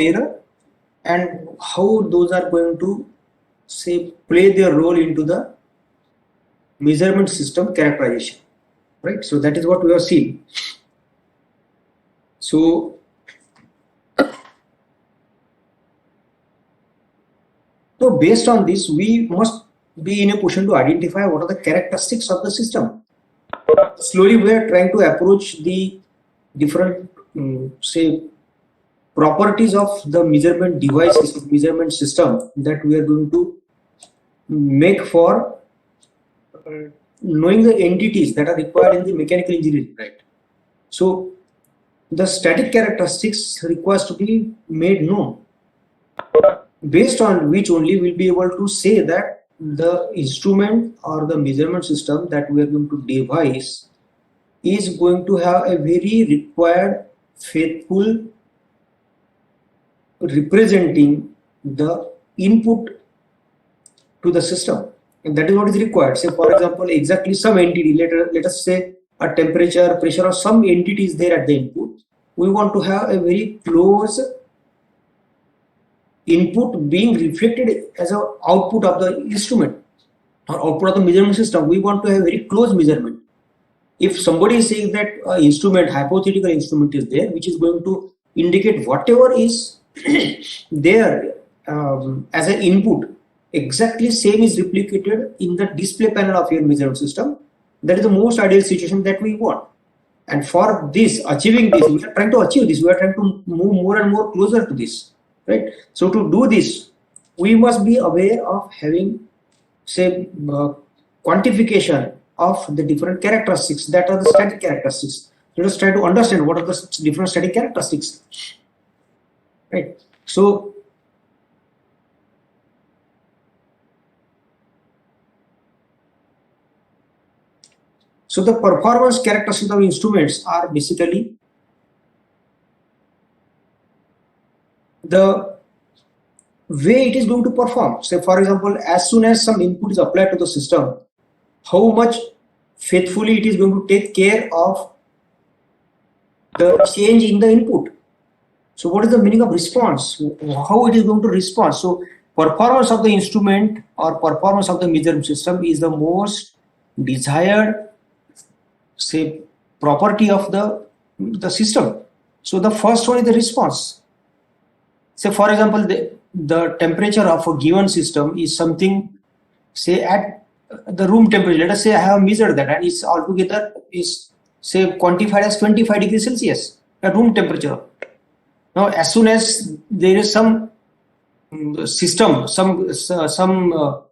error and how those are going to say play their role into the measurement system characterization, right? So that is what we have seen. So based on this, we must be in a position to identify what are the characteristics of the system. Slowly we are trying to approach the different say properties of the measurement devices, measurement system that we are going to make for knowing the entities that are required in the mechanical engineering, right? So the static characteristics requires to be made known, based on which only we'll be able to say that the instrument or the measurement system that we are going to devise is going to have a very required faithful representing the input to the system, and that is what is required. Say for example, exactly some entity, let us say a temperature, pressure, or some entity is there at the input. We want to have a very close input being reflected as an output of the instrument or output of the measurement system. We want to have very close measurement. If somebody is saying that instrument, hypothetical instrument is there, which is going to indicate whatever is there as an input, exactly same is replicated in the display panel of your measurement system, that is the most ideal situation that we want. And for this, achieving this, we are trying to achieve this, we are trying to move more and more closer to this, right? So to do this, we must be aware of having, say, quantification of the different characteristics that are the static characteristics. Let us try to understand what are the different static characteristics, right? So the performance characteristics of instruments are basically the way it is going to perform. Say for example, as soon as some input is applied to the system, how much faithfully it is going to take care of the change in the input. So what is the meaning of response? How it is going to respond? So performance of the instrument or performance of the measurement system is the most desired, say, property of the system. So the first one is the response. Say for example, the temperature of a given system is something, say at the room temperature. Let us say I have measured that and it's altogether is, say, quantified as 25 degrees Celsius at room temperature. Now as soon as there is some system, some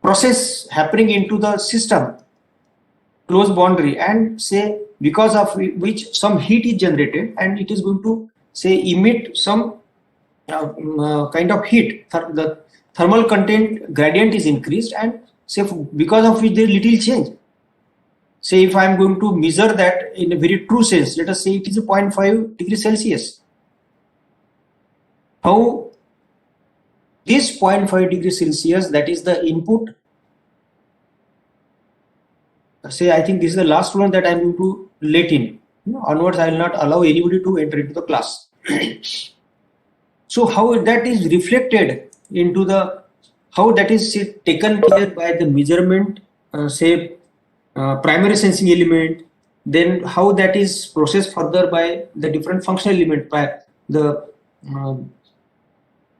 process happening into the system, close boundary, and say because of which some heat is generated and it is going to, say, emit some kind of heat, the thermal content gradient is increased, and say because of which there is little change. Say if I am going to measure that in a very true sense, let us say it is a 0.5 degrees Celsius. How this 0.5 degrees Celsius, that is the input. Say I think this is the last one that I am going to let in. Onwards I will not allow anybody to enter into the class. So how that is reflected into the, how that is taken care by the measurement, say primary sensing element, then how that is processed further by the different functional element, by the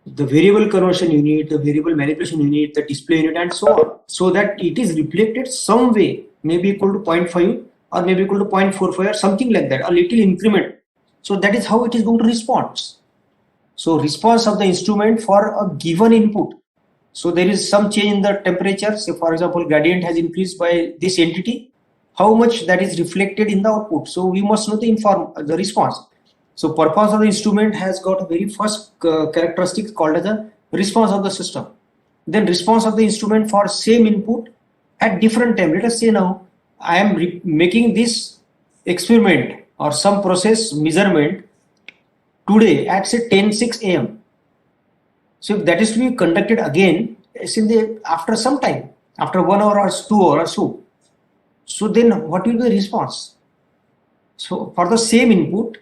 variable conversion unit, the variable manipulation unit, the display unit, and so on, so that it is reflected some way, maybe equal to 0.5 or maybe equal to 0.45 or something like that, a little increment. So that is how it is going to respond. So response of the instrument for a given input. So there is some change in the temperature. Say for example, gradient has increased by this entity. How much that is reflected in the output? So we must know the response. So purpose of the instrument has got a very first characteristic called as a response of the system. Then response of the instrument for same input at different time. Let us say now I am making this experiment or some process measurement today at say 10:06 a.m. So if that is to be conducted again, it's in the after some time, after 1 hour or 2 hours or so. So then what will be the response? So for the same input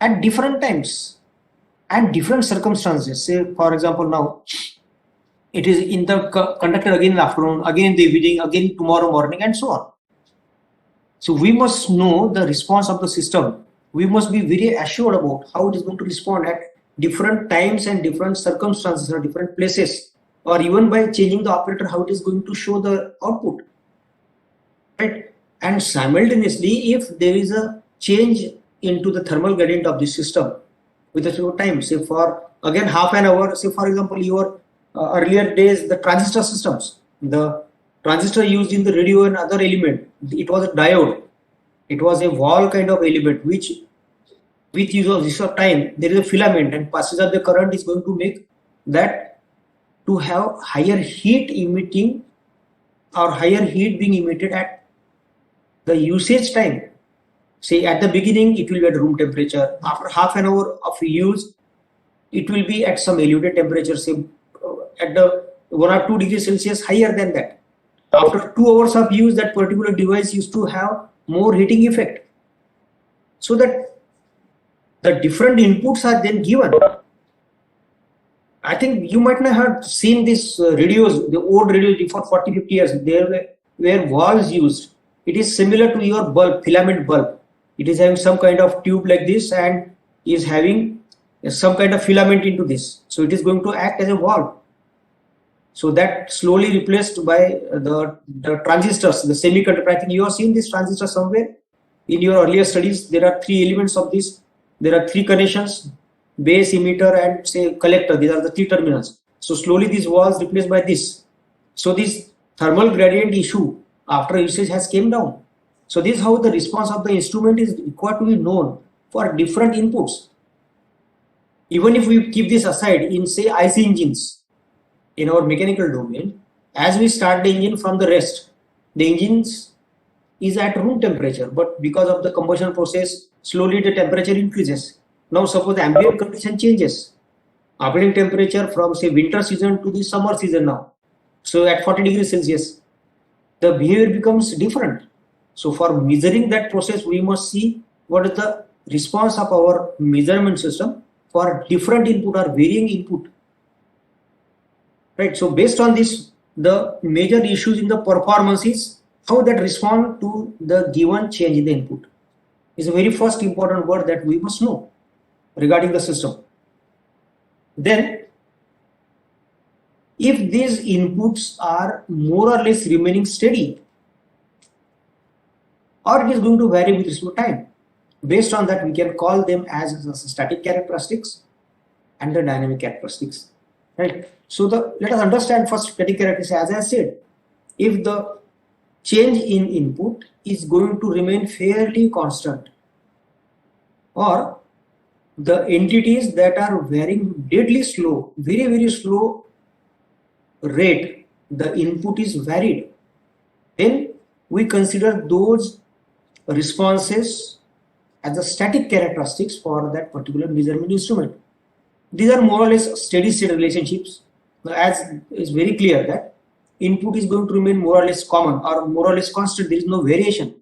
at different times. and different circumstances. Say, for example, now it is in the conducted again in the afternoon, again in the evening, again tomorrow morning, and so on. So we must know the response of the system. We must be very assured about how it is going to respond at different times and different circumstances or different places, or even by changing the operator, how it is going to show the output. Right? And simultaneously, if there is a change into the thermal gradient of the system with a few time, say for again half an hour, say for example, your earlier days, the transistor systems, the transistor used in the radio and other element, it was a diode, it was a wall kind of element which with use of this of time there is a filament and passes of the current is going to make that to have higher heat emitting or higher heat being emitted at the usage time. Say at the beginning it will be at room temperature, after half an hour of use it will be at some elevated temperature, say at the 1 or 2 degrees Celsius higher than that. After 2 hours of use, that particular device used to have more heating effect. So that the different inputs are then given. I think you might not have seen these radios, the old radios before 40-50 years, there were valves used. It is similar to your bulb, filament bulb. It is having some kind of tube like this and is having some kind of filament into this. So it is going to act as a valve. So that slowly replaced by the transistors, the semiconductor. I think you have seen this transistor somewhere in your earlier studies. There are 3 elements of this. There are 3 connections: base, emitter, and say collector. These are the 3 terminals. So slowly this was replaced by this. So this thermal gradient issue after usage has came down. So this is how the response of the instrument is required to be known for different inputs. Even if we keep this aside in say IC engines, in our mechanical domain, as we start the engine from the rest, the engines is at room temperature, but because of the combustion process, slowly the temperature increases. Now suppose the ambient condition changes, operating temperature from say winter season to the summer season now. So at 40 degrees Celsius, the behavior becomes different. So for measuring that process, we must see what is the response of our measurement system for different input or varying input. Right. So based on this, the major issues in the performance is how that respond to the given change in the input is the very first important word that we must know regarding the system. Then, if these inputs are more or less remaining steady, or it is going to vary with respect to time, based on that we can call them as the static characteristics and the dynamic characteristics. Right. So let us understand first static characteristics. As I said, if the change in input is going to remain fairly constant, or the entities that are varying deadly slow, very slow rate, the input is varied, then we consider those responses as the static characteristics for that particular measurement instrument. These are more or less steady state relationships, as is very clear that input is going to remain more or less common or more or less constant. There is no variation.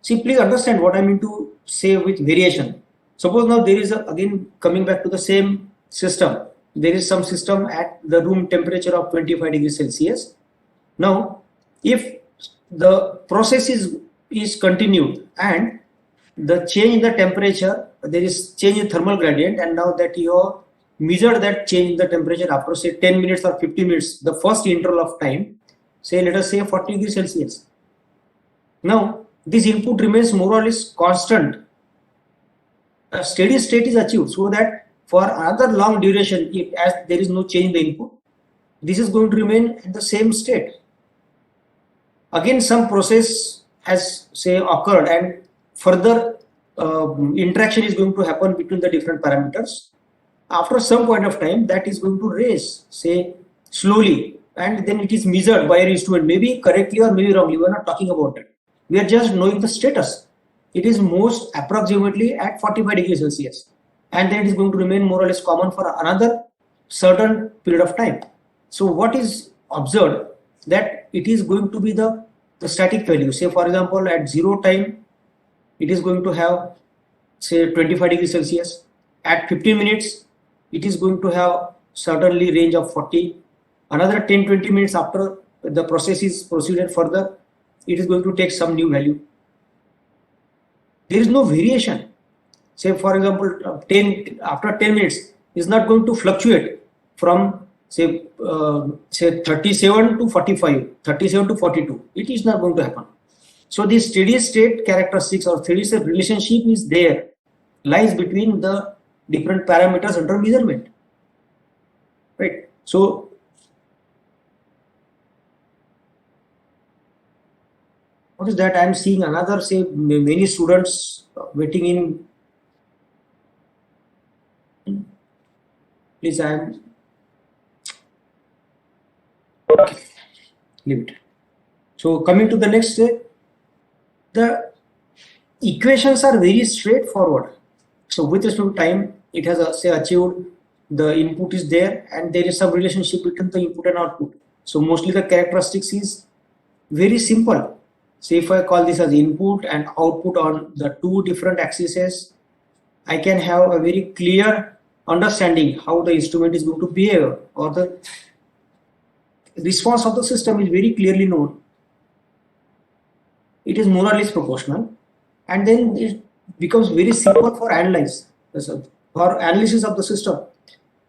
See, please understand what I mean to say with variation. Suppose now there is again coming back to the same system. There is some system at the room temperature of 25 degrees Celsius. Now, if the process is continued and the change in the temperature, there is change in thermal gradient, and now that you have measured that change in the temperature after say 10 minutes or 50 minutes, the first interval of time, say let us say 40 degrees Celsius. Now this input remains more or less constant. A steady state is achieved, so that for another long duration, if as there is no change in the input, this is going to remain in the same state. Again some process has say occurred and further interaction is going to happen between the different parameters. After some point of time, that is going to raise, say slowly, and then it is measured by an instrument, maybe correctly or maybe wrongly. We are not talking about it. We are just knowing the status. It is most approximately at 45 degrees Celsius, and then it is going to remain more or less common for another certain period of time. So what is observed, that it is going to be the static value. Say for example, at 0 time, it is going to have say 25 degrees Celsius. At 15 minutes, it is going to have certainly range of 40. Another 10-20 minutes after the process is proceeded further, it is going to take some new value. There is no variation. Say for example, 10 after 10 minutes is not going to fluctuate from say 37 to 45, 37 to 42. It is not going to happen. So the steady state characteristics or steady state relationship is there, lies between the different parameters under measurement, right? So what is that? I am seeing another, say many students waiting in. Please, I am leave it. So coming to the next step, the equations are very straightforward. So with respect to time, it has say achieved, the input is there and there is some relationship between the input and output. So mostly the characteristics is very simple. Say if I call this as input and output on the two different axes, I can have a very clear understanding how the instrument is going to behave, or the response of the system is very clearly known. It is more or less proportional, and then it becomes very simple for analysis of the system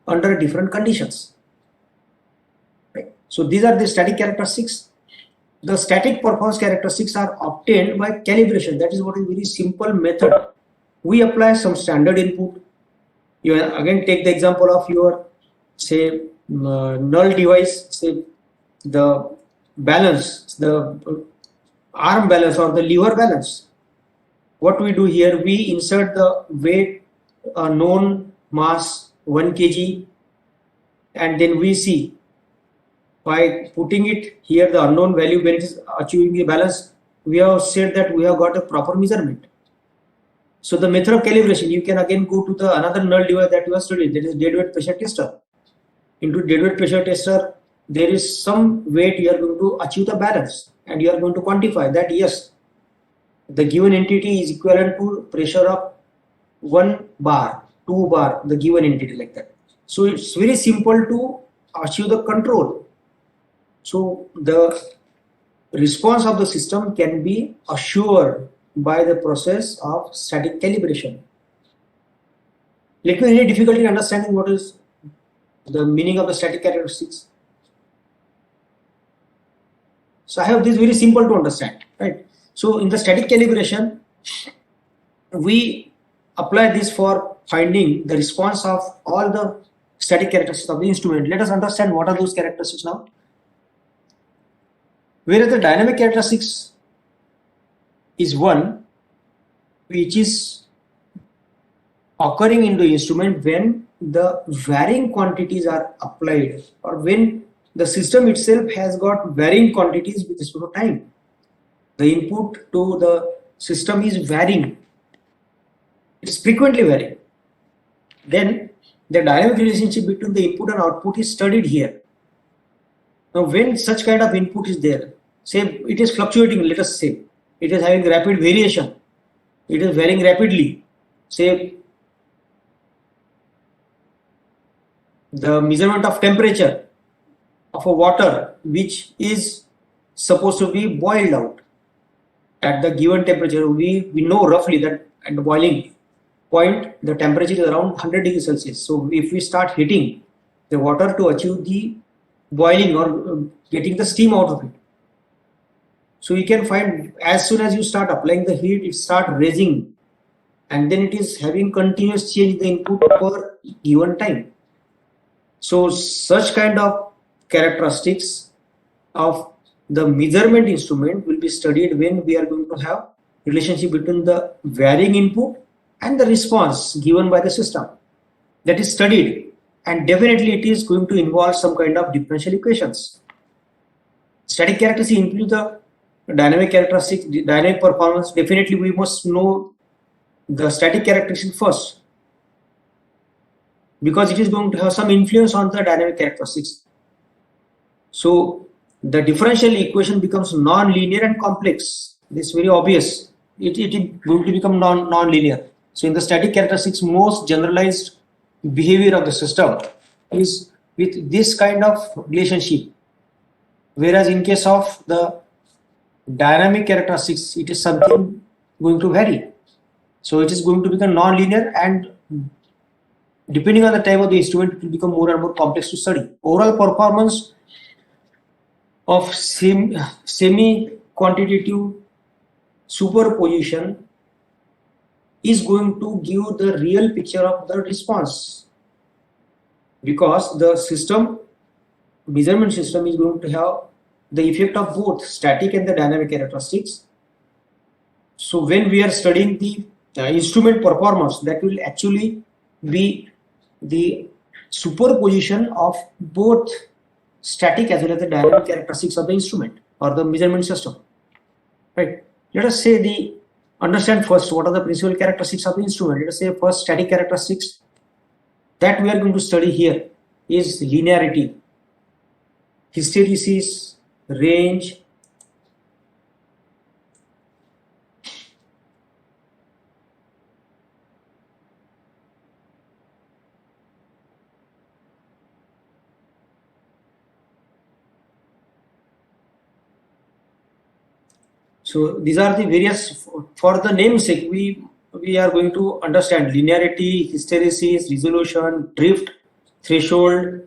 under different conditions. Right? So these are the static characteristics. The static performance characteristics are obtained by calibration. That is what is very simple method. We apply some standard input. You again take the example of your say null device, say the balance, the arm balance or the lever balance. What we do here, we insert the weight, known mass 1 kg, and then we see by putting it here the unknown value when it is achieving the balance, we have said that we have got a proper measurement. So the method of calibration, you can again go to the another null device that you have studied, that is dead weight pressure tester. Into dead weight pressure tester, there is some weight you are going to achieve the balance, and you are going to quantify that yes, the given entity is equivalent to pressure of 1 bar, 2 bar, the given entity, like that. So it's very simple to achieve the control. So the response of the system can be assured by the process of static calibration. Let me any difficulty in understanding what is the meaning of the static characteristics. So I have this very simple to understand, right? So in the static calibration, we apply this for finding the response of all the static characteristics of the instrument. Let us understand what are those characteristics now. Whereas the dynamic characteristics is one which is occurring in the instrument when the varying quantities are applied, or when the system itself has got varying quantities with respect to time. The input to the system is varying. It is frequently varying. Then the dynamic relationship between the input and output is studied here. Now when such kind of input is there, say it is fluctuating, let us say, it is having rapid variation, it is varying rapidly, say the measurement of temperature of a water which is supposed to be boiled out at the given temperature, we know roughly that at the boiling point the temperature is around 100 degrees Celsius. So if we start heating the water to achieve the boiling or getting the steam out of it, so you can find as soon as you start applying the heat, it starts raising, and then it is having continuous change in the input per given time. So such kind of characteristics of the measurement instrument will be studied when we are going to have relationship between the varying input and the response given by the system. That is studied, and definitely it is going to involve some kind of differential equations. Static characteristics include the dynamic characteristics, the dynamic performance. Definitely we must know the static characteristics first, because it is going to have some influence on the dynamic characteristics. So the differential equation becomes non-linear and complex. This is very obvious. It is going to become non-linear. So in the static characteristics, most generalized behavior of the system is with this kind of relationship, whereas in case of the dynamic characteristics, it is something going to vary. So it is going to become non-linear, and depending on the type of the instrument, it will become more and more complex to study. Overall performance of semi-quantitative superposition is going to give the real picture of the response, because the measurement system is going to have the effect of both static and the dynamic characteristics. So when we are studying the instrument performance, that will actually be the superposition of both static as well as the dynamic characteristics of the instrument or the measurement system. Right? Let us say understand first what are the principal characteristics of the instrument. Let us say first static characteristics that we are going to study here is linearity, hysteresis, range, so these are the various, for the namesake, we are going to understand linearity, hysteresis, resolution, drift, threshold,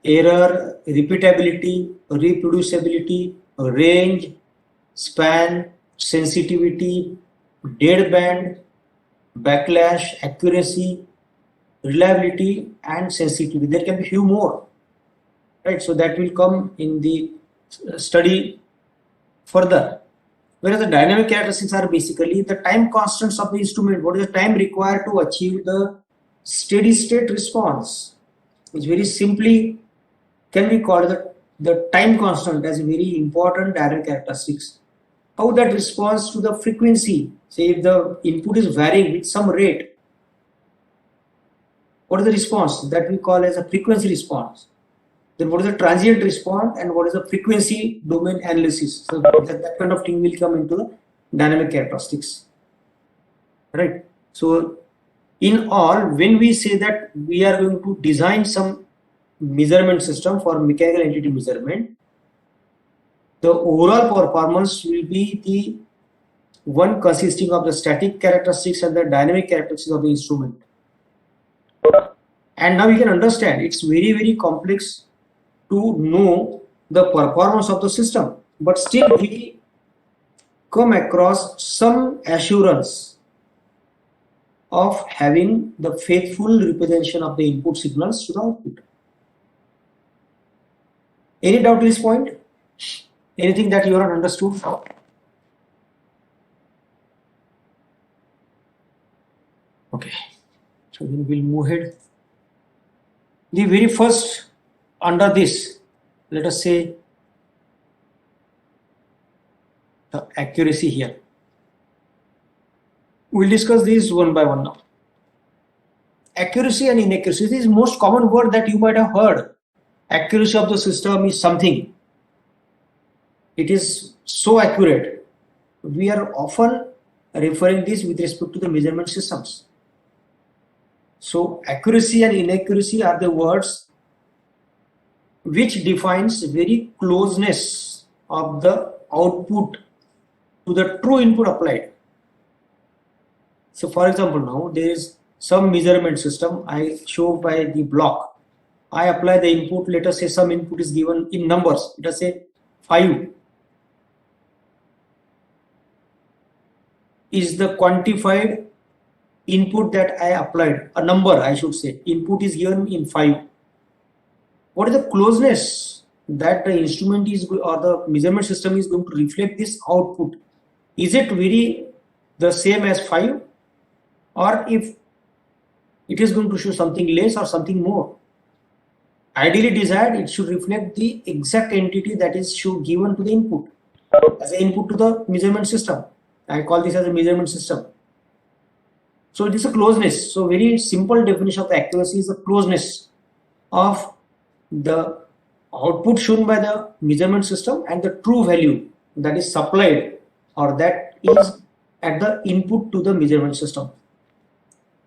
error, repeatability, reproducibility, range, span, sensitivity, deadband, backlash, accuracy, reliability, and sensitivity. There can be few more, right? So that will come in the study further. Whereas the dynamic characteristics are basically the time constants of the instrument. What is the time required to achieve the steady state response, which very simply can be called the time constant as a very important dynamic characteristics. How that responds to the frequency, say if the input is varying with some rate, what is the response? That we call as a frequency response. Then what is the transient response and what is the frequency domain analysis? So that kind of thing will come into the dynamic characteristics, right? So in all, when we say that we are going to design some measurement system for mechanical entity measurement, the overall performance will be the one consisting of the static characteristics and the dynamic characteristics of the instrument. And now you can understand it's very, very complex to know the performance of the system, but still we come across some assurance of having the faithful representation of the input signals to the output. Any doubt to this point? Anything that you have understood? Okay, so then we'll move ahead. The very first, under this, let us say the accuracy here. We'll discuss these one by one now. Accuracy and inaccuracy. This is the most common word that you might have heard. Accuracy of the system is something. It is so accurate. We are often referring this with respect to the measurement systems. So accuracy and inaccuracy are the words which defines very closeness of the output to the true input applied. So for example, now there is some measurement system I show by the block. I apply the input, let us say some input is given in numbers, let us say 5 is the quantified input that I applied, a number I should say, input is given in 5. What is the closeness that the instrument is or the measurement system is going to reflect this output? Is it very the same as 5, or if it is going to show something less or something more? Ideally desired, it should reflect the exact entity that is given to the input as an input to the measurement system. I call this as a measurement system. So it is a closeness. So very simple definition of the accuracy is the closeness of the output shown by the measurement system and the true value that is supplied or that is at the input to the measurement system.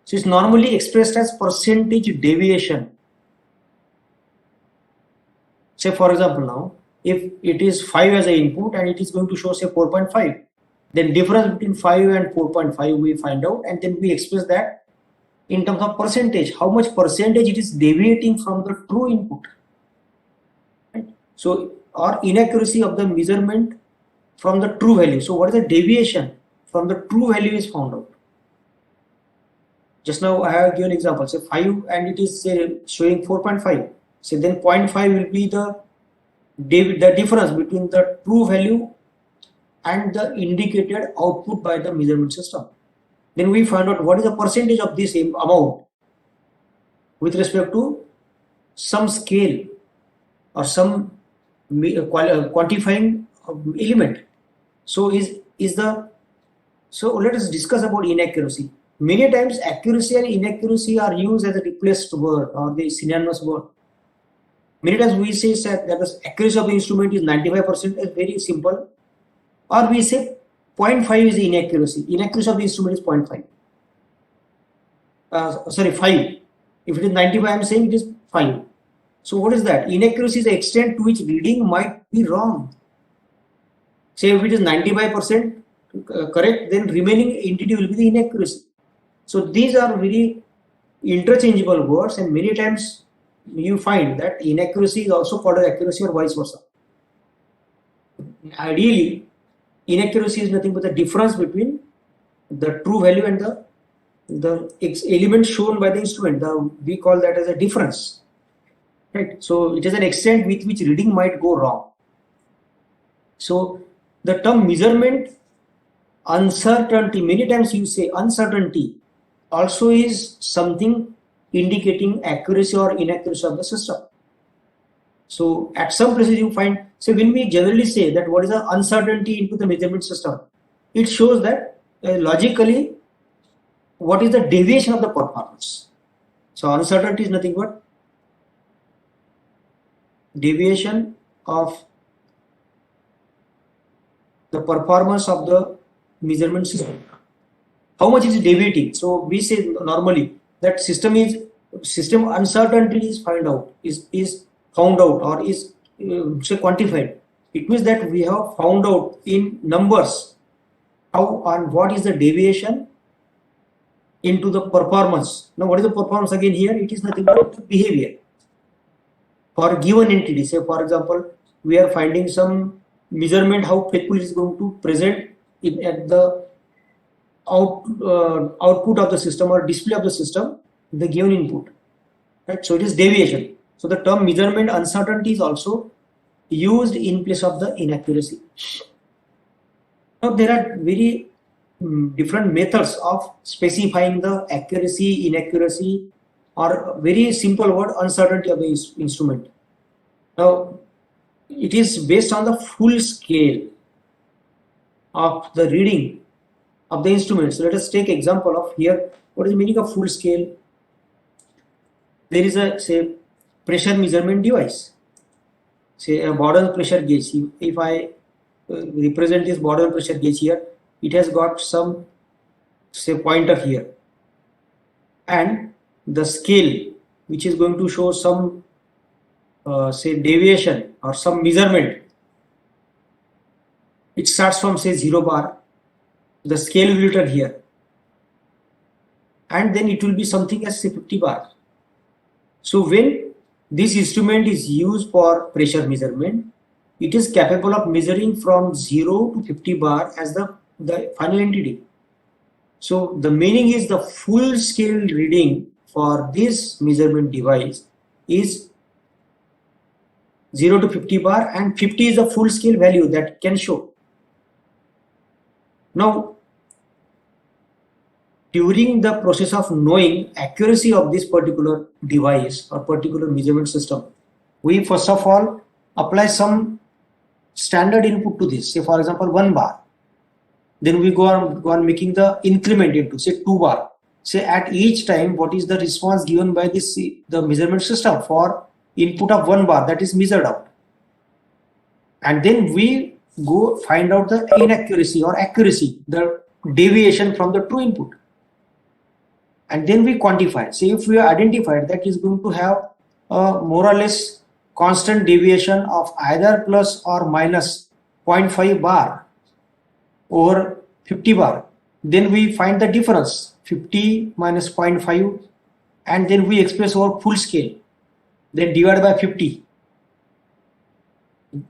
So it's normally expressed as percentage deviation. Say for example, now if it is 5 as an input and it is going to show say 4.5, then difference between 5 and 4.5 we find out, and then we express that in terms of percentage, how much percentage it is deviating from the true input. Right? So, or inaccuracy of the measurement from the true value. So what is the deviation from the true value is found out. Just now I have given example, say 5 and it is say showing 4.5. So then 0.5 will be the difference between the true value and the indicated output by the measurement system. Then we find out what is the percentage of this amount with respect to some scale or some quantifying element. So so let us discuss about inaccuracy. Many times accuracy and inaccuracy are used as a replaced word or the synonymous word. Many times we say that the accuracy of the instrument is 95%, is very simple, or we say 0.5 is the inaccuracy. Inaccuracy of the instrument is 0.5. Sorry, 5. If it is 95, I am saying it is 5. So what is that? Inaccuracy is the extent to which reading might be wrong. Say if it is 95% correct, then remaining entity will be the inaccuracy. So these are very interchangeable words, and many times you find that inaccuracy is also called as accuracy or vice versa. Ideally, inaccuracy is nothing but the difference between the true value and the element shown by the instrument. We call that as a difference. Right? So it is an extent with which reading might go wrong. So the term measurement uncertainty, many times you say uncertainty, also is something indicating accuracy or inaccuracy of the system. So at some places you find, say when we generally say that what is the uncertainty into the measurement system, it shows that logically what is the deviation of the performance. So uncertainty is nothing but deviation of the performance of the measurement system. How much is deviating? So we say normally that system uncertainty is found out or is say quantified. It means that we have found out in numbers how and what is the deviation into the performance. Now what is the performance again here? It is nothing but behavior for a given entity. Say for example, we are finding some measurement how faithful is going to present at the output of the system or display of the system, the given input. Right? So it is deviation. So the term measurement uncertainty is also used in place of the inaccuracy. Now there are very different methods of specifying the accuracy, inaccuracy, or very simple word uncertainty of the instrument. Now it is based on the full scale of the reading of the instrument. So let us take example of here. What is the meaning of full scale? There is a say pressure measurement device, say a bottle pressure gauge. If I represent this bottle pressure gauge here, it has got some say pointer here, and the scale which is going to show some say deviation or some measurement. It starts from say 0 bar, the scale will be written here, and then it will be something as say 50 bar. So when this instrument is used for pressure measurement, it is capable of measuring from 0 to 50 bar as the final entity. So the meaning is the full scale reading for this measurement device is 0 to 50 bar, and 50 is the full scale value that can show. Now, during the process of knowing accuracy of this particular device or particular measurement system, we first of all apply some standard input to this. Say for example 1 bar. Then we go on making the increment into say 2 bar. Say at each time what is the response given by the measurement system for input of 1 bar that is measured out. And then we go find out the inaccuracy or accuracy, the deviation from the true input. and then we quantify. So if we identified that is going to have a more or less constant deviation of either plus or minus 0.5 bar over 50 bar, then we find the difference 50 minus 0.5, and then we express over full scale, then divide by 50.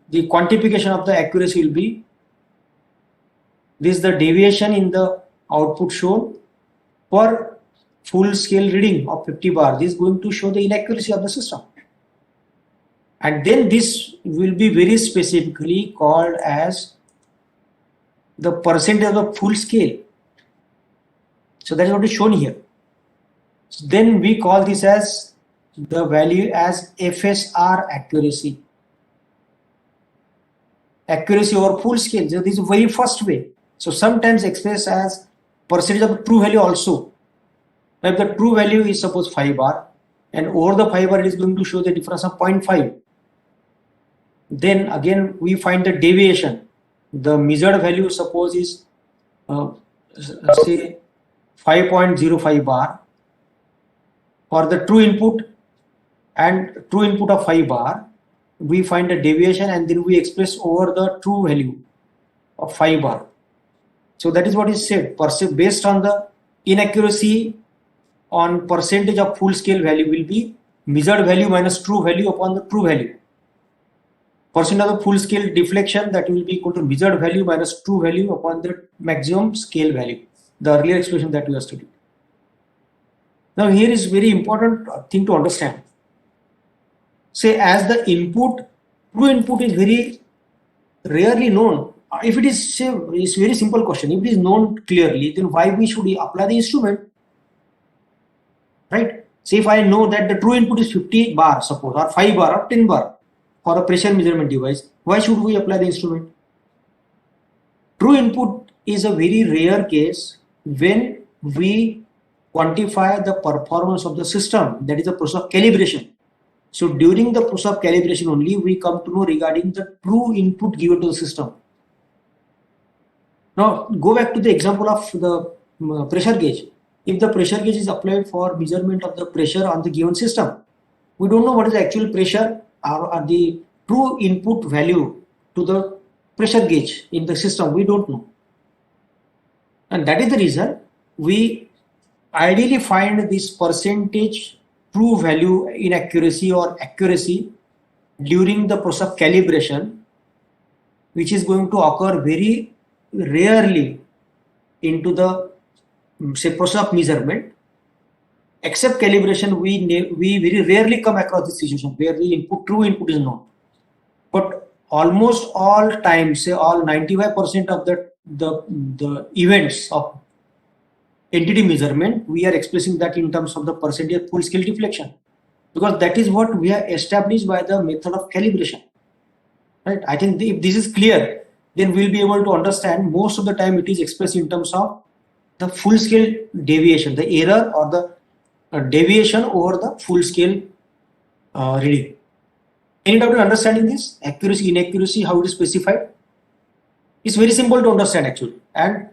The quantification of the accuracy will be this: the deviation in the output shown per full scale reading of 50 bar. This is going to show the inaccuracy of the system, and then this will be very specifically called as the percentage of the full scale. So that is what is shown here. So then we call this as the value as FSR accuracy. Accuracy over full scale. So this is the very first way. So sometimes expressed as percentage of true value also. Now if the true value is suppose 5 bar, and over the 5 bar it is going to show the difference of 0.5. Then again we find the deviation. The measured value suppose is say 5.05 bar for the true input, and true input of 5 bar we find a deviation, and then we express over the true value of 5 bar. So that is what is said, based on the inaccuracy on percentage of full scale value will be measured value minus true value upon the true value. Percent of the full scale deflection, that will be equal to measured value minus true value upon the maximum scale value, the earlier expression that we have studied. Now here is very important thing to understand. Say as the input, true input is very rarely known. If it is, say, it's very simple question. If it is known clearly, then why we should apply the instrument, right? Say if I know that the true input is 50 bar, suppose, or 5 bar or 10 bar for a pressure measurement device, why should we apply the instrument? True input is a very rare case when we quantify the performance of the system, that is the process of calibration. So during the process of calibration only we come to know regarding the true input given to the system. Now go back to the example of the pressure gauge. If the pressure gauge is applied for measurement of the pressure on the given system, we don't know what is the actual pressure or the true input value to the pressure gauge in the system. We don't know, and that is the reason we ideally find this percentage true value inaccuracy or accuracy during the process of calibration, which is going to occur very rarely into the say process of measurement. Except calibration, we very rarely come across this situation where the true input is known. But almost all times, say all 95% of the events of entity measurement, we are expressing that in terms of the percentage full scale deflection, because that is what we are established by the method of calibration, right? I think if this is clear, then we'll be able to understand most of the time it is expressed in terms of the full scale deviation, the error or the deviation over the full scale reading. Any doubt in understanding this? Accuracy, inaccuracy, how it is specified? It's very simple to understand actually, and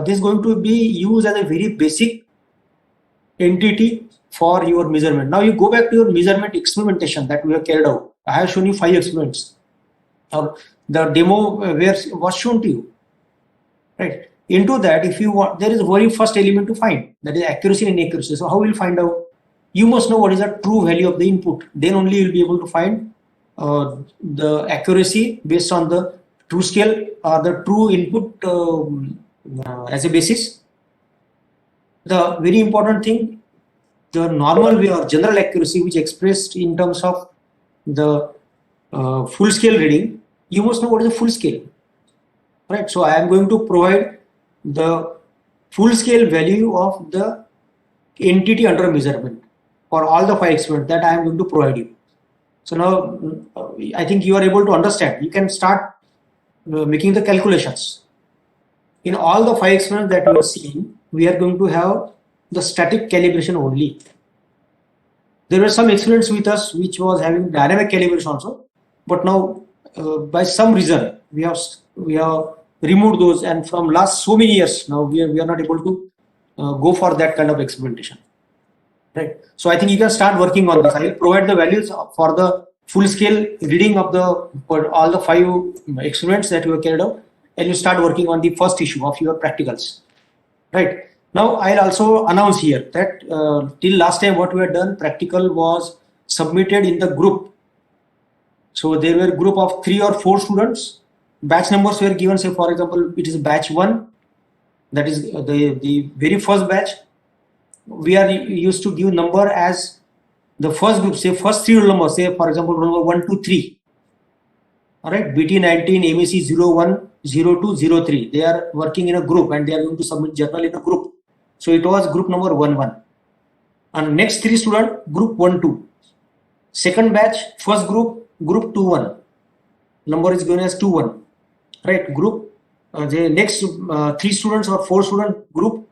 this is going to be used as a very basic entity for your measurement. Now you go back to your measurement experimentation that we have carried out. I have shown you 5 experiments. The demo was shown to you, right? Into that, if you want, there is a very first element to find, that is accuracy and inaccuracy. So how will you find out? You must know what is the true value of the input. Then only you will be able to find the accuracy based on the true scale or the true input as a basis. The very important thing, the normal way or general accuracy, which expressed in terms of the full scale reading, you must know what is the full scale, right? So I am going to provide the full scale value of the entity under measurement for all the 5 experiments that I am going to provide you. So now I think you are able to understand. You can start making the calculations. In all the 5 experiments that we have seen, we are going to have the static calibration only. There were some experiments with us which was having dynamic calibration also, but now by some reason we have removed those, and from last so many years now we are not able to go for that kind of experimentation. right? So I think you can start working on this. I will provide the values for the full scale reading of for all the 5 experiments that you have carried out, and you start working on the first issue of your practicals, right? Now I'll also announce here that till last time what we had done, practical was submitted in the group. So there were a group of 3 or 4 students. Batch numbers were given. Say for example, it is batch 1. That is the very first batch. We are used to give number as the first group. Say first 3 roll numbers. Say for example, roll number 1, 2, 3. All right, BT 19, MEC 01, 02, 03. They are working in a group and they are going to submit journal in a group. So it was group number 1, 1. And next 3 student, group 1, 2. Second batch, first group, group 2, 1. Number is given as 2, 1. Right, group. The next 3 students or 4 student group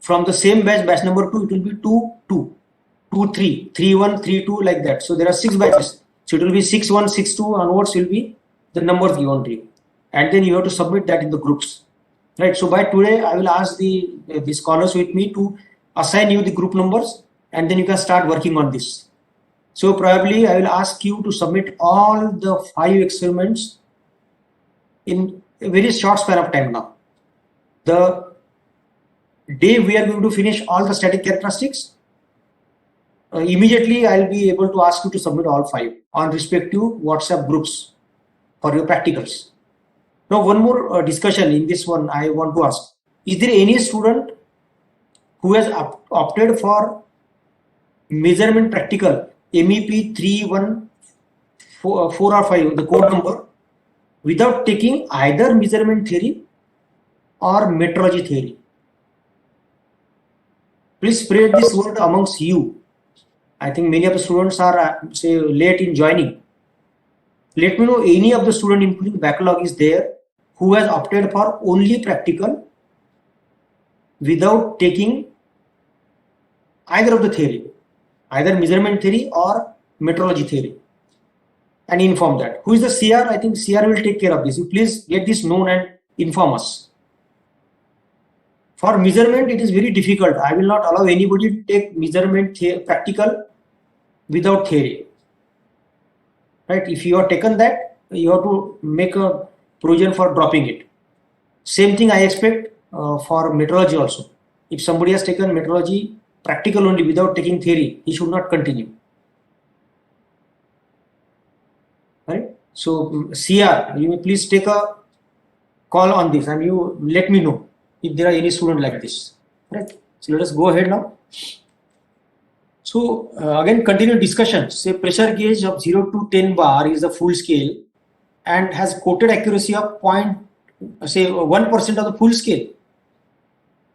from the same batch, batch number 2, it will be 2, 2, 2, 3, 3, 1, 3, 2, like that. So there are 6 batches. So it will be 6, 1, 6, 2 onwards will be the numbers given to you. And then you have to submit that in the groups. Right. So by today, I will ask the scholars with me to assign you the group numbers, and then you can start working on this. So probably I will ask you to submit all the 5 experiments in a very short span of time now. The day we are going to finish all the static characteristics, immediately I will be able to ask you to submit all 5 on respective WhatsApp groups for your practicals. Now one more discussion in this one I want to ask. Is there any student who has opted for measurement practical MEP 314 or 5, the code number, without taking either measurement theory or metrology theory? Please spread this word amongst you. I think many of the students are say late in joining. Let me know any of the student including backlog is there who has opted for only practical without taking either of the theory, either measurement theory or metrology theory, and inform that. Who is the CR? I think CR will take care of this. You please get this known and inform us. For measurement, it is very difficult. I will not allow anybody to take measurement practical without theory. Right? If you have taken that, you have to make a provision for dropping it. Same thing I expect for metrology also. If somebody has taken metrology practical only without taking theory, he should not continue. Right? So CR, you may please take a call on this and you let me know if there are any student like this. Right? So let us go ahead now. So again, continue discussion. Say pressure gauge of 0 to 10 bar is the full scale and has quoted accuracy of 1% of the full scale.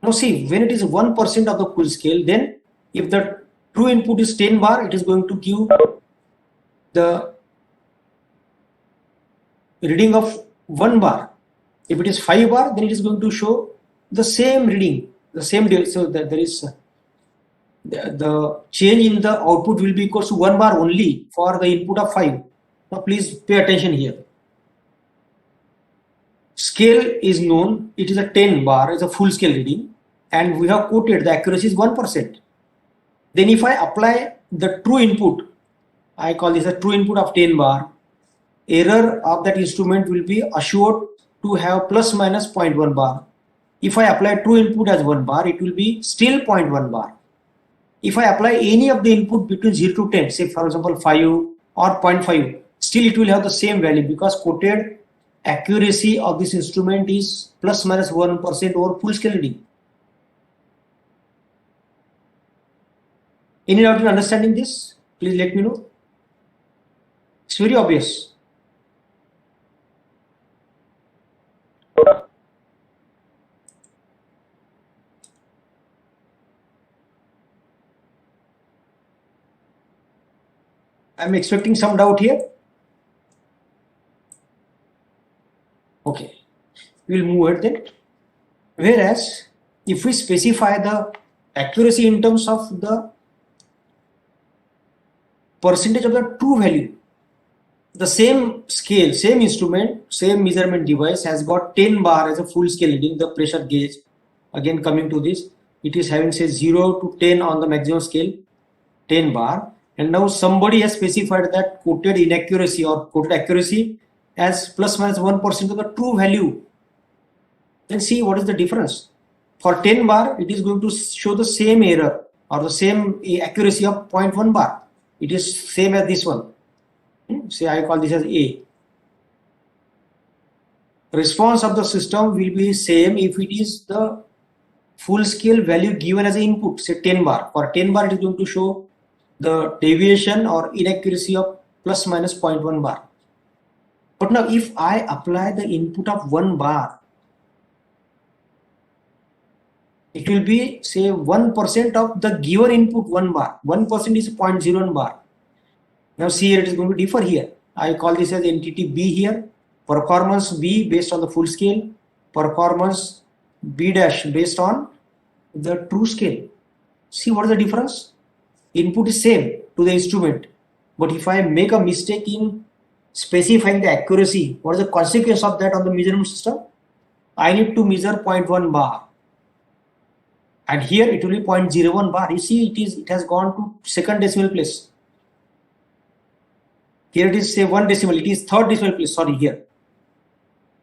Now see, when it is 1% of the full scale, then if the true input is 10 bar, it is going to give the reading of 1 bar. If it is 5 bar, then it is going to show the same reading, the same. So that there is the change in the output will be equal to 1 bar only for the input of 5. Now please pay attention here. Scale is known, it is a 10 bar, is a full scale reading, and we have quoted the accuracy is 1%. Then if I apply the true input, I call this a true input of 10 bar, error of that instrument will be assured to have plus minus 0.1 bar. If I apply true input as 1 bar, it will be still 0.1 bar. If I apply any of the input between 0 to 10, say for example 5 or 0.5, still it will have the same value because quoted accuracy of this instrument is plus minus 1% over full scale reading. Any doubt in understanding this? Please let me know. It's very obvious. I'm expecting some doubt here. Okay, we'll move ahead then. Whereas, if we specify the accuracy in terms of the percentage of the true value, the same scale, same instrument, same measurement device has got 10 bar as a full scale reading, the pressure gauge. Again, coming to this, it is having say 0 to 10 on the maximum scale, 10 bar, and now somebody has specified that quoted inaccuracy or quoted accuracy as plus minus 1% of the true value. Then see what is the difference. For 10 bar, it is going to show the same error or the same accuracy of 0.1 bar. It is same as this one. Say I call this as A. Response of the system will be same if it is the full scale value given as an input, say 10 bar. For 10 bar, it is going to show the deviation or inaccuracy of plus minus 0.1 bar. But now if I apply the input of 1 bar, it will be say 1% of the given input 1 bar. 1% is 0.01 bar. Now see here, it is going to differ here. I call this as entity B here. Performance B based on the full scale. Performance B dash based on the true scale. See what is the difference? Input is same to the instrument. But if I make a mistake in specifying the accuracy, what is the consequence of that on the measurement system? I need to measure 0.1 bar. And here it will be 0.01 bar. You see it has gone to second decimal place. Here it is say 1 decimal, it is third decimal place, sorry, here.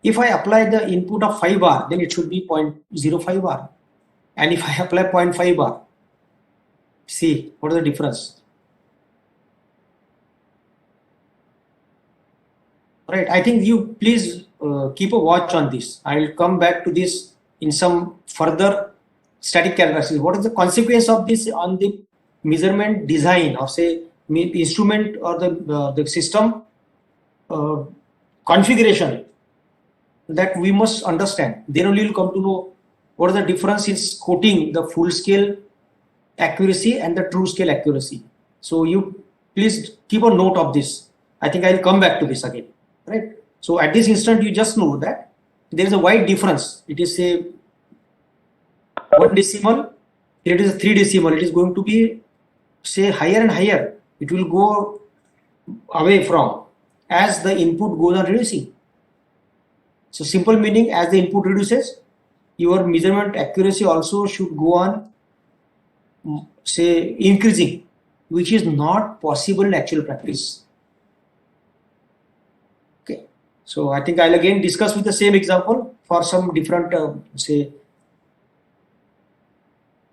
If I apply the input of 5 bar, then it should be 0.05 bar. And if I apply 0.5 bar, see what is the difference? Right, I think you please keep a watch on this. I will come back to this in some further static characteristics. What is the consequence of this on the measurement design or say instrument or the system configuration that we must understand? Then only you will come to know what is the difference in quoting the full scale accuracy and the true scale accuracy. So you please keep a note of this. I think I will come back to this again. Right. So at this instant, you just know that there is a wide difference. It is say 1 decimal, it is a 3 decimal. It is going to be say higher and higher. It will go away from as the input goes on reducing. So simple meaning, as the input reduces, your measurement accuracy also should go on say increasing, which is not possible in actual practice. Okay, so I think I'll again discuss with the same example for some different say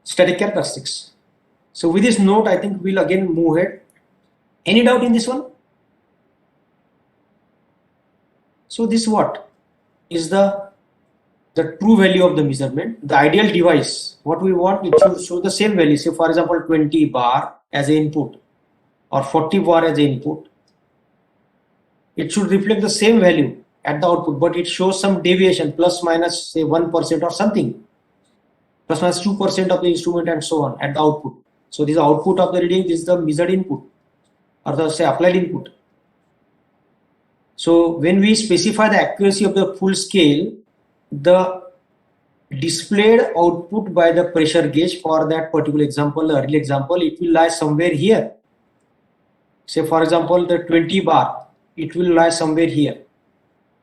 static characteristics. So with this note, I think we'll again move ahead. Any doubt in this one? So this what is the true value of the measurement, the ideal device. What we want, it should show the same value. Say for example 20 bar as an input or 40 bar as an input. It should reflect the same value at the output, but it shows some deviation, plus minus say 1% or something, plus minus 2% of the instrument and so on at the output. So this is the output of the reading, this is the measured input or the say applied input. So when we specify the accuracy of the full scale, the displayed output by the pressure gauge for that particular example, the early example, it will lie somewhere here. Say for example the 20 bar, it will lie somewhere here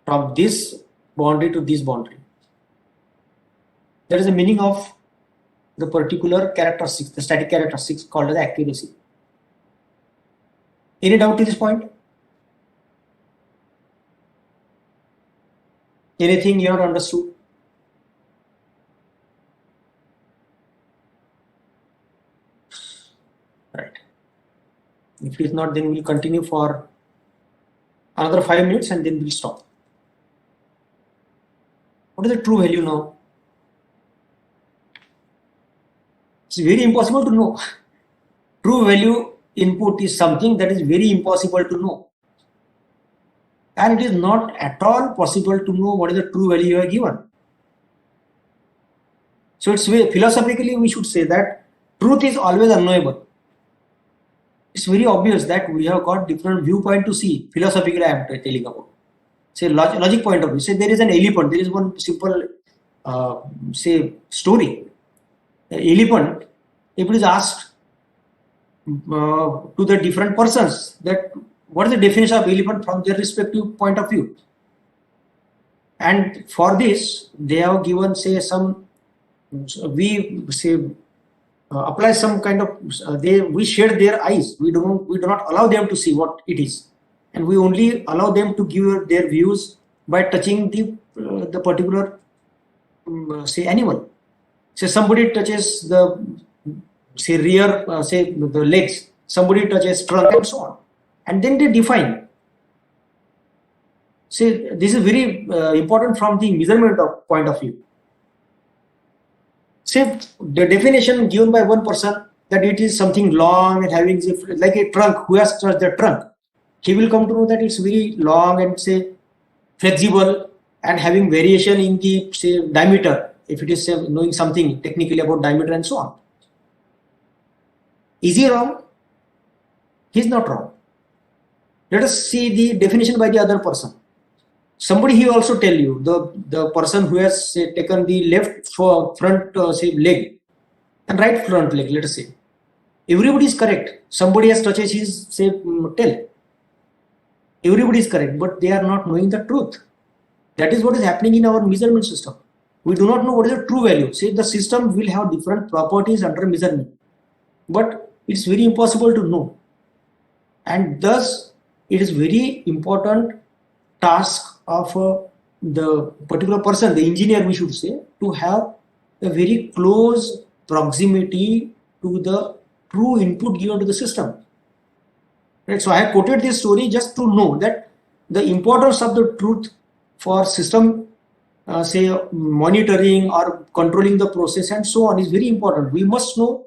from this boundary to this boundary. That is the meaning of the particular characteristics, the static characteristics called as accuracy. Any doubt to this point? Anything you have understood? Right. If it is not, then we'll continue for another 5 minutes and then we'll stop. What is the true value now? It's very impossible to know. True value input is something that is very impossible to know. And it is not at all possible to know what is the true value you are given. So it's very, philosophically we should say that truth is always unknowable. It's very obvious that we have got different viewpoint to see. Philosophically I am telling about. Say logic point of view. Say there is an elephant. There is one simple say story. An elephant, if it is asked to the different persons that what is the definition of elephant from their respective point of view, and for this they have given say some we say apply some kind of we shade their eyes. We do not allow them to see what it is, and we only allow them to give their views by touching the particular say animal. Say somebody touches the say rear say the legs, somebody touches trunk and so on, and then they define. See, this is very important from the measurement point of view. Say the definition given by one person that it is something long and having like a trunk. Who has touched the trunk? He will come to know that it's very long and say flexible and having variation in the say diameter. If it is say, knowing something technically about diameter and so on. Is he wrong? He's not wrong. Let us see the definition by the other person. Somebody he also tell you the person who has say, taken the left front say leg and right front leg. Let us say everybody is correct. Somebody has touched his say tail. Everybody is correct, but they are not knowing the truth. That is what is happening in our measurement system. We do not know what is the true value. Say the system will have different properties under measurement, but it's very impossible to know, and thus it is very important task of the particular person, the engineer we should say, to have a very close proximity to the true input given to the system. Right? So I have quoted this story just to know that the importance of the truth for system say monitoring or controlling the process and so on is very important. We must know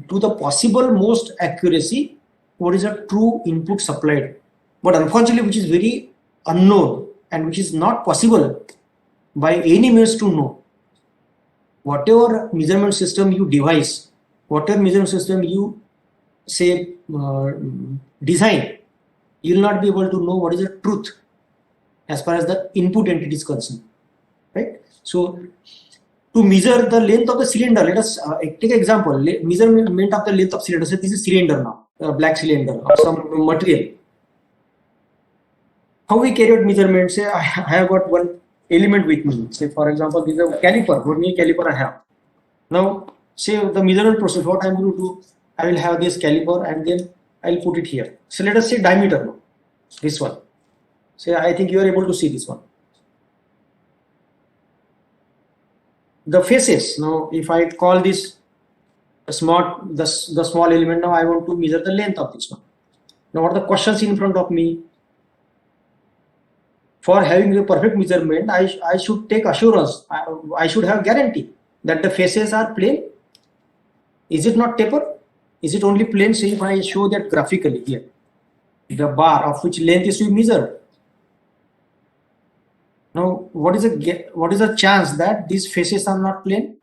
to the possible most accuracy what is a true input supplied, but unfortunately which is very unknown and which is not possible by any means to know. Whatever measurement system you devise, whatever measurement system you say design, you will not be able to know what is the truth as far as the input entity is concerned, right? So to measure the length of the cylinder, let us take an example. Measurement of the length of cylinder. So this is cylinder now, a black cylinder of some material. How we carry out measurement? Say I have got one element with me. Say for example, this is a caliper, vernier caliper I have. Now say the measurement process, what I am going to do, I will have this caliper and then I will put it here. So let us say diameter now, this one. Say I think you are able to see this one. The faces, now if I call this the small element, now I want to measure the length of this one. Now what are the questions in front of me? For having a perfect measurement, I should take assurance. I should have guarantee that the faces are plane. Is it not taper? Is it only plane? Say if I show that graphically here, the bar of which length is to be measured. Now, what is the chance that these faces are not plane?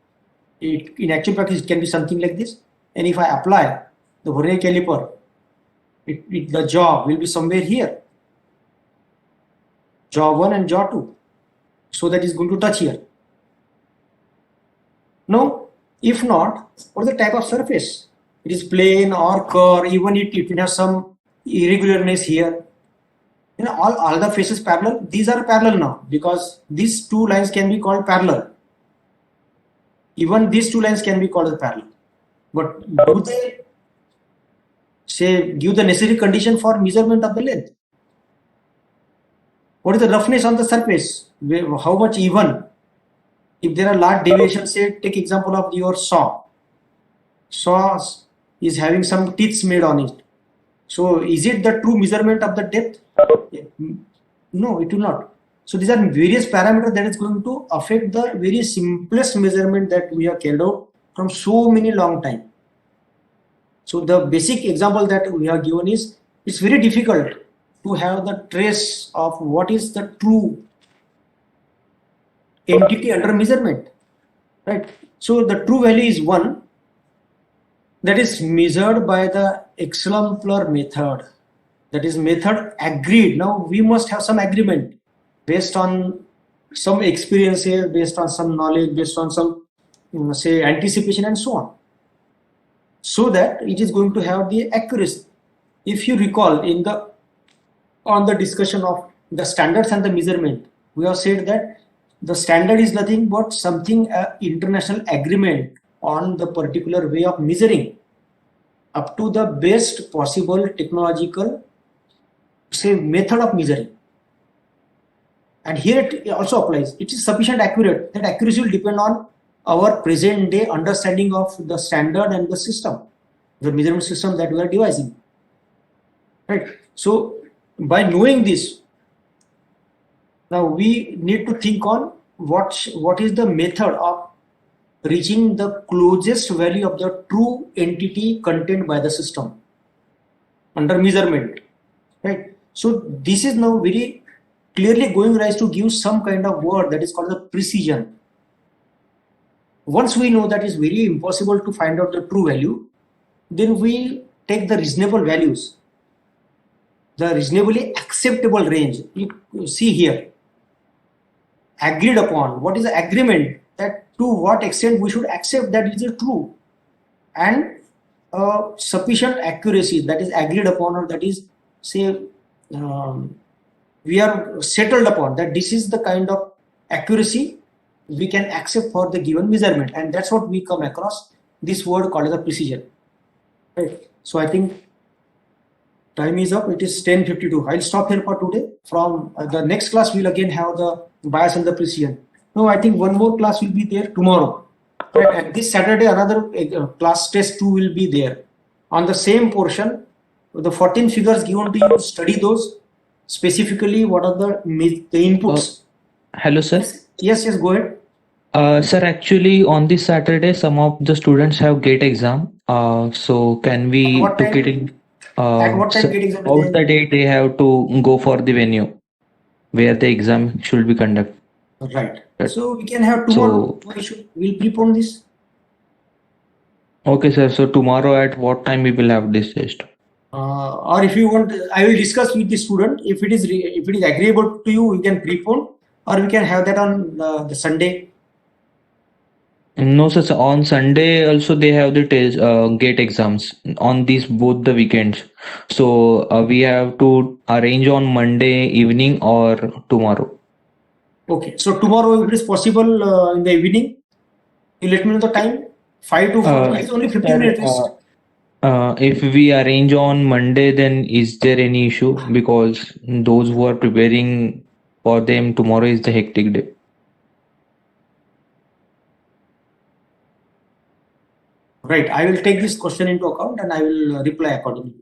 In actual practice, it can be something like this. And if I apply the vernier caliper, the jaw will be somewhere here. Jaw 1 and jaw 2. So that is going to touch here. Now, if not, what is the type of surface? It is plane or curve, even if it has some irregularness here. You know, all the faces parallel. These are parallel now because these two lines can be called parallel. Even these two lines can be called as parallel. But do they say give the necessary condition for measurement of the length? What is the roughness on the surface? How much even? If there are large deviations, say take example of your saw. Saw is having some teeth made on it. So is it the true measurement of the depth? No, it will not. So these are various parameters that is going to affect the very simplest measurement that we have carried out from so many long time. So the basic example that we have given is it's very difficult to have the trace of what is the true entity under measurement, right? So the true value is 1 that is measured by the exemplar method. That is method agreed. Now we must have some agreement based on some experience here, based on some knowledge, based on some say anticipation and so on, so that it is going to have the accuracy. If you recall on the discussion of the standards and the measurement, we have said that the standard is nothing but something international agreement on the particular way of measuring up to the best possible technological method of measuring. And here it also applies. It is sufficient accurate. That accuracy will depend on our present day understanding of the standard and the system, the measurement system that we are devising. Right. So by knowing this, now we need to think on what is the method of reaching the closest value of the true entity contained by the system under measurement. Right. So this is now very clearly going rise to give some kind of word that is called the precision. Once we know that it's very impossible to find out the true value, then we take the reasonable values, the reasonably acceptable range. You see here, agreed upon. What is the agreement? That to what extent we should accept that it is true, and sufficient accuracy that is agreed upon, or that is we are settled upon that this is the kind of accuracy we can accept for the given measurement, and that's what we come across this word called as a precision. Right. So I think time is up. It is 10:52. I'll stop here for today. From the next class, we'll again have the bias and the precision. No, I think one more class will be there tomorrow. Right. And this Saturday, another class test 2 will be there on the same portion. The 14 figures given to you, study those. Specifically, what are the inputs? Hello, sir. Yes, go ahead. Sir, actually, on this Saturday, some of the students have GATE exam. So can we At what took time? it in? At what time So GATE exam? about the date they have to go for the venue where the exam should be conducted. Right. So we can have tomorrow. We'll prepone this. Okay, sir. So tomorrow at what time we will have this test? Or if you want, I will discuss with the student. If it is agreeable to you, we can prepone, or we can have that on the Sunday. No, sir. So on Sunday also they have the test, GATE exams on these both the weekends. So we have to arrange on Monday evening or tomorrow. Okay. So tomorrow, if it is possible in the evening, you let me know the time. 5 to 4. It's only 15 minutes. If we arrange on Monday, then is there any issue? Because those who are preparing for them, tomorrow is the hectic day. Right. I will take this question into account and I will reply accordingly.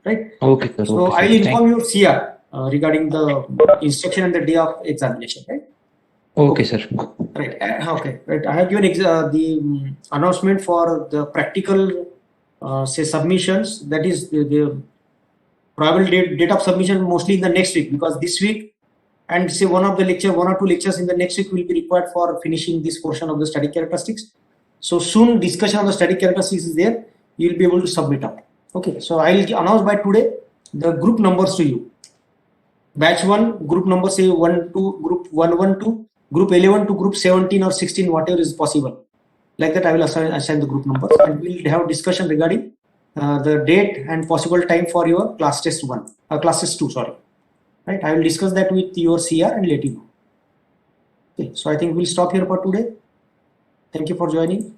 Right. Okay, sir. So okay, I will sir. inform your CR regarding the instruction and the day of examination. Right. Okay, sir. Right. Okay. Right. I have given the announcement for the practical submissions. That is the probable date of submission mostly in the next week, because this week and one or two lectures in the next week will be required for finishing this portion of the static characteristics. So soon discussion of the static characteristics is there. You will be able to submit up. Okay. So I will announce by today the group numbers to you. Batch 1, group number say 1 to group 112, group 11 to group 17 or 16, whatever is possible. Like that, I will assign the group numbers, and we'll have discussion regarding the date and possible time for your class test 2. Sorry, right? I will discuss that with your CR and let you know. Okay, so I think we'll stop here for today. Thank you for joining.